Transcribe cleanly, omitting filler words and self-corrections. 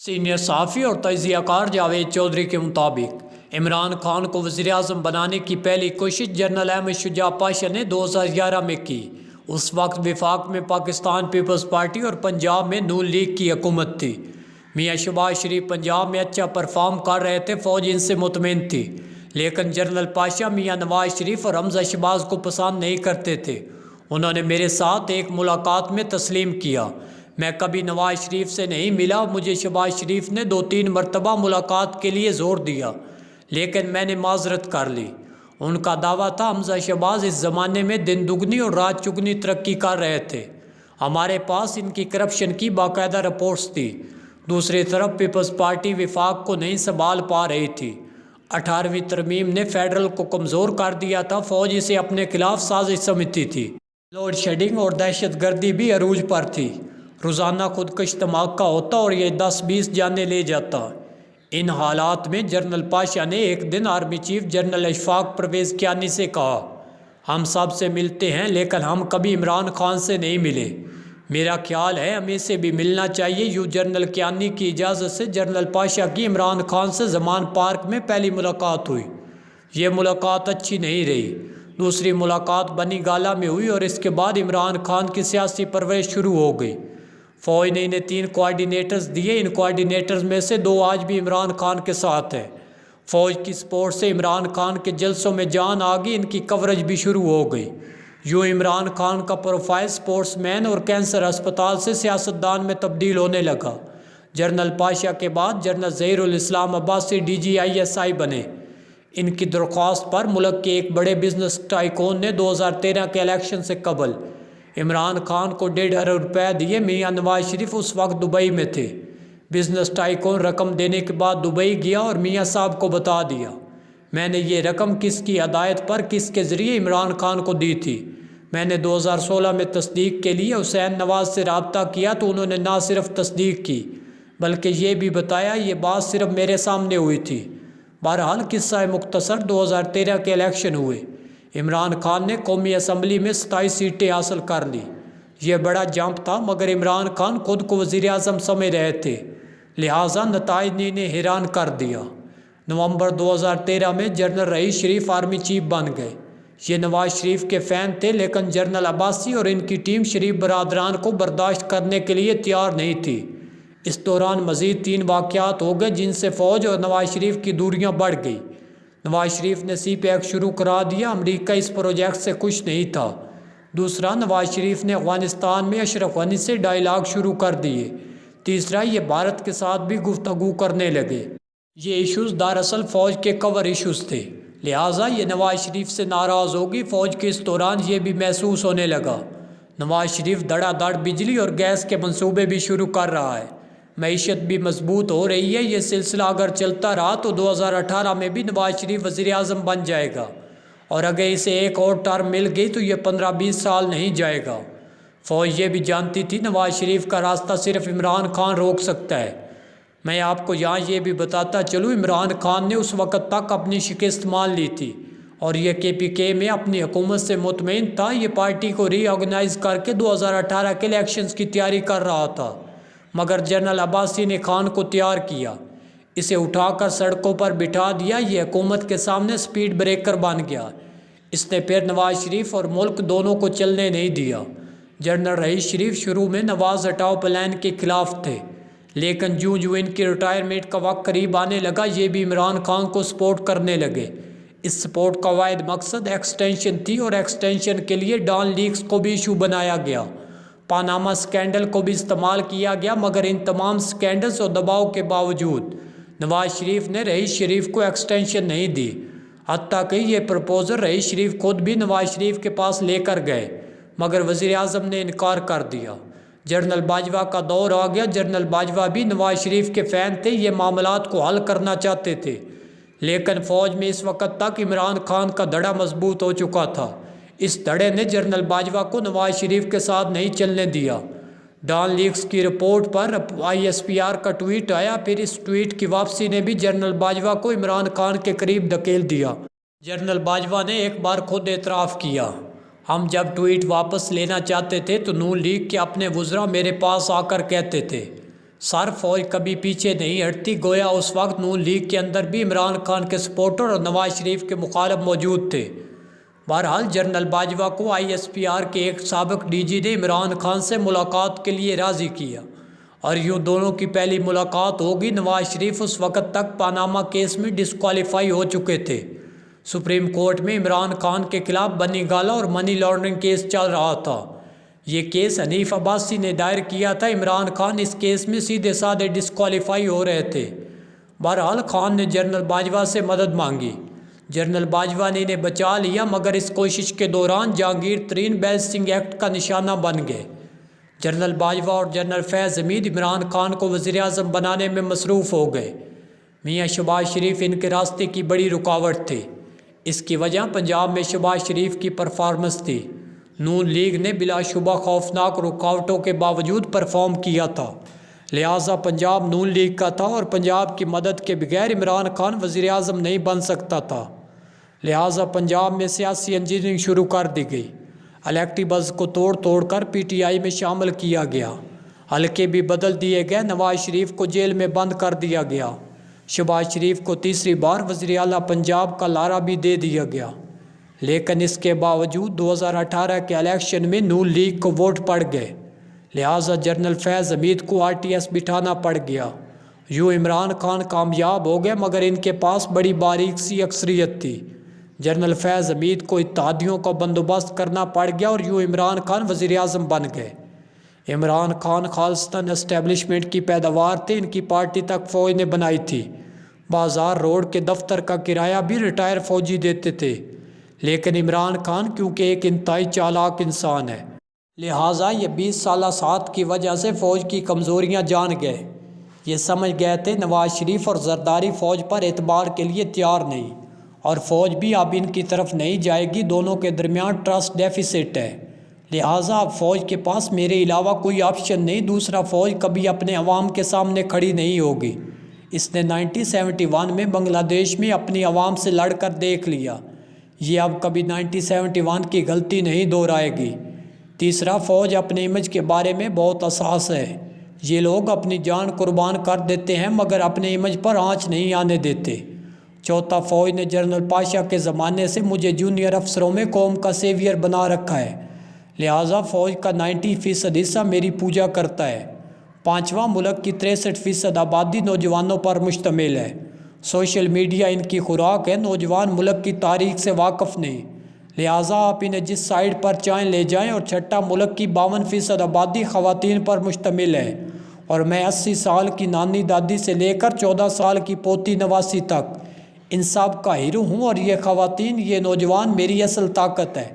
Senior صحافی اور تجزیہ کار جاوید چودھری کے مطابق عمران خان کو وزیراعظم بنانے کی پہلی کوشش جنرل احمد شجاع پاشا نے 2011 میں کی۔ اس وقت وفاق میں پاکستان پیپلز پارٹی اور پنجاب میں نون لیگ کی حکومت تھی۔ میاں شہباز شریف پنجاب میں اچھا پرفارم کر رہے تھے، فوج ان سے مطمئن تھی، لیکن جنرل پاشا میاں نواز شریف اور حمزہ شہباز کو پسند نہیں کرتے تھے۔ انہوں نے میرے ساتھ ایک ملاقات میں تسلیم کیا۔ میں کبھی نواز شریف سے نہیں ملا، مجھے شہباز شریف نے 2-3 مرتبہ ملاقات کے لیے زور دیا، لیکن میں نے معذرت کر لی۔ ان کا دعویٰ تھا حمزہ شہباز اس زمانے میں دن دگنی اور رات چگنی ترقی کر رہے تھے۔ ہمارے پاس ان کی کرپشن کی باقاعدہ رپورٹس تھی۔ دوسری طرف پیپلز پارٹی وفاق کو نہیں سنبھال پا رہی تھی۔ 18ویں ترمیم نے فیڈرل کو کمزور کر دیا تھا، فوج اسے اپنے خلاف سازش سمجھتی تھی۔ لوڈ شیڈنگ اور دہشت گردی بھی عروج پر تھی۔ روزانہ خودکش دھماکہ ہوتا اور یہ 10-20 جانیں لے جاتا۔ ان حالات میں جنرل پاشا نے ایک دن army chief general Ashfaq Parvez Kayani سے کہا، ہم سب سے ملتے ہیں لیکن ہم کبھی عمران خان سے نہیں ملے۔ میرا خیال ہے ہمیں سے بھی ملنا چاہیے۔ یوں جنرل کیانی کی اجازت سے جنرل پاشا کی عمران خان سے زمان پارک میں پہلی ملاقات ہوئی۔ یہ ملاقات اچھی نہیں رہی۔ دوسری ملاقات بنی گالہ میں ہوئی اور اس کے بعد عمران خان کی سیاسی پرورش شروع ہو گئی۔ فوج نے انہیں 3 کوآرڈینیٹرز دیے۔ ان کوآرڈینیٹرز میں سے 2 آج بھی عمران خان کے ساتھ ہیں۔ فوج کی سپورٹ سے عمران خان کے جلسوں میں جان آ گئی، ان کی کوریج بھی شروع ہو گئی۔ یوں عمران خان کا پروفائل سپورٹس مین اور کینسر ہسپتال سے سیاستدان میں تبدیل ہونے لگا۔ جنرل پاشا کے بعد جنرل ظہیر الاسلام عباسی DGISI بنے۔ ان کی درخواست پر ملک کے ایک بڑے بزنس ٹائکون نے 2013 کے الیکشن سے قبل عمران خان کو 1.5 ارب روپے دیے۔ میاں نواز شریف اس وقت دبئی میں تھے۔ بزنس ٹائکون رقم دینے کے بعد دبئی گیا اور میاں صاحب کو بتا دیا، میں نے یہ رقم کس کی ہدایت پر کس کے ذریعے عمران خان کو دی تھی۔ میں نے 2016 میں تصدیق کے لیے حسین نواز سے رابطہ کیا تو انہوں نے نہ صرف تصدیق کی بلکہ یہ بھی بتایا یہ بات صرف میرے سامنے ہوئی تھی۔ بہرحال قصہ مختصر 2013 کے الیکشن ہوئے۔ عمران خان نے قومی اسمبلی میں 27 سیٹیں حاصل کر لی۔ یہ بڑا جمپ تھا، مگر عمران خان خود کو وزیر اعظم سمجھ رہے تھے، لہٰذا نتائج نے انہیں حیران کر دیا۔ نومبر 2013 میں جنرل رئیس شریف آرمی چیف بن گئے۔ یہ نواز شریف کے فین تھے، لیکن جنرل عباسی اور ان کی ٹیم شریف برادران کو برداشت کرنے کے لیے تیار نہیں تھی۔ اس دوران مزید 3 واقعات ہو گئے جن سے فوج اور نواز شریف کی دوریاں بڑھ گئی۔ نواز شریف نے CPEC شروع کرا دیا۔ امریکہ اس پروجیکٹ سے خوش نہیں تھا۔ دوسرا، نواز شریف نے افغانستان میں اشرف غنی سے ڈائیلاگ شروع کر دیے۔ تیسرا، یہ بھارت کے ساتھ بھی گفتگو کرنے لگے۔ یہ ایشوز دراصل فوج کے کور ایشوز تھے، لہٰذا یہ نواز شریف سے ناراض ہوگی۔ فوج کے اس دوران یہ بھی محسوس ہونے لگا، نواز شریف دھڑا دھڑ بجلی اور گیس کے منصوبے بھی شروع کر رہا ہے، معیشت بھی مضبوط ہو رہی ہے۔ یہ سلسلہ اگر چلتا رہا تو 2018 میں بھی نواز شریف وزیر اعظم بن جائے گا، اور اگر اسے ایک اور ٹرم مل گئی تو یہ 15-20 سال نہیں جائے گا۔ فوج یہ بھی جانتی تھی نواز شریف کا راستہ صرف عمران خان روک سکتا ہے۔ میں آپ کو یہاں یہ بھی بتاتا چلوں، عمران خان نے اس وقت تک اپنی شکست مان لی تھی اور یہ KPK میں اپنی حکومت سے مطمئن تھا۔ یہ پارٹی کو ری آرگنائز کر کے 2018 کے الیکشنز کی تیاری کر رہا تھا، مگر جنرل عباسی نے خان کو تیار کیا، اسے اٹھا کر سڑکوں پر بٹھا دیا۔ یہ حکومت کے سامنے سپیڈ بریکر بن گیا۔ اس نے پھر نواز شریف اور ملک دونوں کو چلنے نہیں دیا۔ جنرل رئیس شریف شروع میں نواز ہٹاؤ پلان کے خلاف تھے، لیکن جوں جوں ان کی ریٹائرمنٹ کا وقت قریب آنے لگا یہ بھی عمران خان کو سپورٹ کرنے لگے۔ اس سپورٹ کا واحد مقصد ایکسٹینشن تھی اور ایکسٹینشن کے لیے ڈان لیکس کو بھی ایشو بنایا گیا، پاناما سکینڈل کو بھی استعمال کیا گیا، مگر ان تمام سکینڈلز اور دباؤ کے باوجود نواز شریف نے رئیس شریف کو ایکسٹینشن نہیں دی، حتیٰ کہ یہ پرپوزل رئیس شریف خود بھی نواز شریف کے پاس لے کر گئے، مگر وزیر اعظم نے انکار کر دیا۔ جنرل باجوہ کا دور آ گیا۔ جنرل باجوہ بھی نواز شریف کے فین تھے، یہ معاملات کو حل کرنا چاہتے تھے، لیکن فوج میں اس وقت تک عمران خان کا دھڑا مضبوط ہو چکا تھا۔ اس دھڑے نے جنرل باجوہ کو نواز شریف کے ساتھ نہیں چلنے دیا۔ ڈان لیکس کی رپورٹ پر ISPR کا ٹویٹ آیا، پھر اس ٹویٹ کی واپسی نے بھی جنرل باجوہ کو عمران خان کے قریب دھکیل دیا۔ جنرل باجوہ نے ایک بار خود اعتراف کیا، ہم جب ٹویٹ واپس لینا چاہتے تھے تو نون لیگ کے اپنے وزراء میرے پاس آ کر کہتے تھے سر فوج کبھی پیچھے نہیں ہٹتی، گویا اس وقت نون لیگ کے اندر بھی عمران خان کے سپورٹر اور نواز شریف کے مخالف موجود تھے۔ بہرحال جنرل باجوہ کو آئی ایس پی آر کے ایک سابق ڈی جی نے عمران خان سے ملاقات کے لیے راضی کیا اور یوں دونوں کی پہلی ملاقات ہوگی۔ نواز شریف اس وقت تک پاناما کیس میں ڈسکوالیفائی ہو چکے تھے۔ سپریم کورٹ میں عمران خان کے خلاف بنی گالہ اور منی لانڈرنگ کیس چل رہا تھا۔ یہ کیس حنیف عباسی نے دائر کیا تھا۔ عمران خان اس کیس میں سیدھے سادھے ڈسکوالیفائی ہو رہے تھے۔ بہرحال خان نے جنرل باجوہ سے مدد مانگی۔ جنرل باجوہ نے انہیں بچا لیا، مگر اس کوشش کے دوران جہانگیر ترین بیلنسنگ ایکٹ کا نشانہ بن گئے۔ جنرل باجوہ اور جنرل فیض حمید عمران خان کو وزیر اعظم بنانے میں مصروف ہو گئے۔ میاں شہباز شریف ان کے راستے کی بڑی رکاوٹ تھے۔ اس کی وجہ پنجاب میں شہباز شریف کی پرفارمنس تھی۔ نون لیگ نے بلا شبہ خوفناک رکاوٹوں کے باوجود پرفارم کیا تھا، لہٰذا پنجاب نون لیگ کا تھا اور پنجاب کی مدد کے بغیر عمران خان وزیر اعظم نہیں بن سکتا تھا۔ لہٰذا پنجاب میں سیاسی انجینئرنگ شروع کر دی گئی۔ الیکٹیبلز کو توڑ کر پی ٹی آئی میں شامل کیا گیا۔ حلقے بھی بدل دیے گئے۔ نواز شریف کو جیل میں بند کر دیا گیا۔ شہباز شریف کو تیسری بار وزیر اعلیٰ پنجاب کا لارا بھی دے دیا گیا۔ لیکن اس کے باوجود 2018 کے الیکشن میں نون لیگ کو ووٹ پڑ گئے، لہٰذا جنرل فیض حمید کو آر ٹی ایس بٹھانا پڑ گیا۔ یوں عمران خان کامیاب ہو گئے، مگر ان کے پاس بڑی باریک سی اکثریت تھی۔ جنرل فیض حمید کو اتحادیوں کا بندوبست کرنا پڑ گیا اور یوں عمران خان وزیر اعظم بن گئے۔ عمران خان خالصتاً اسٹیبلشمنٹ کی پیداوار تھے۔ ان کی پارٹی تک فوج نے بنائی تھی۔ بازار روڈ کے دفتر کا کرایہ بھی ریٹائر فوجی دیتے تھے۔ لیکن عمران خان کیونکہ ایک انتہائی چالاک انسان ہے، لہٰذا یہ 20 سالہ ساتھ کی وجہ سے فوج کی کمزوریاں جان گئے۔ یہ سمجھ گئے تھے نواز شریف اور زرداری فوج پر اعتبار کے لیے تیار نہیں، اور فوج بھی اب ان کی طرف نہیں جائے گی۔ دونوں کے درمیان ٹرسٹ ڈیفیسٹ ہے، لہٰذا اب فوج کے پاس میرے علاوہ کوئی آپشن نہیں۔ دوسرا، فوج کبھی اپنے عوام کے سامنے کھڑی نہیں ہوگی۔ اس نے 1971 میں بنگلہ دیش میں اپنی عوام سے لڑ کر دیکھ لیا۔ یہ اب کبھی 1971 کی غلطی نہیں دہرائے گی۔ تیسرا، فوج اپنے امیج کے بارے میں بہت حساس ہے۔ یہ لوگ اپنی جان قربان کر دیتے ہیں مگر اپنے امیج پر آنچ نہیں آنے دیتے۔ چوتھا، فوج نے جنرل پاشا کے زمانے سے مجھے جونیئر افسروں میں قوم کا سیویئر بنا رکھا ہے، لہٰذا فوج کا 90% حصہ میری پوجا کرتا ہے۔ پانچواں، ملک کی 63% آبادی نوجوانوں پر مشتمل ہے۔ سوشل میڈیا ان کی خوراک ہے۔ نوجوان ملک کی تاریخ سے واقف نہیں، لہٰذا آپ انہیں جس سائٹ پر چاہیں لے جائیں۔ اور چھٹا، ملک کی 52% آبادی خواتین پر مشتمل ہے، اور میں 80 سال کی نانی دادی سے لے کر 14 سال کی پوتی نواسی تک ان سب کا ہیرو ہوں، اور یہ خواتین، یہ نوجوان میری اصل طاقت ہے۔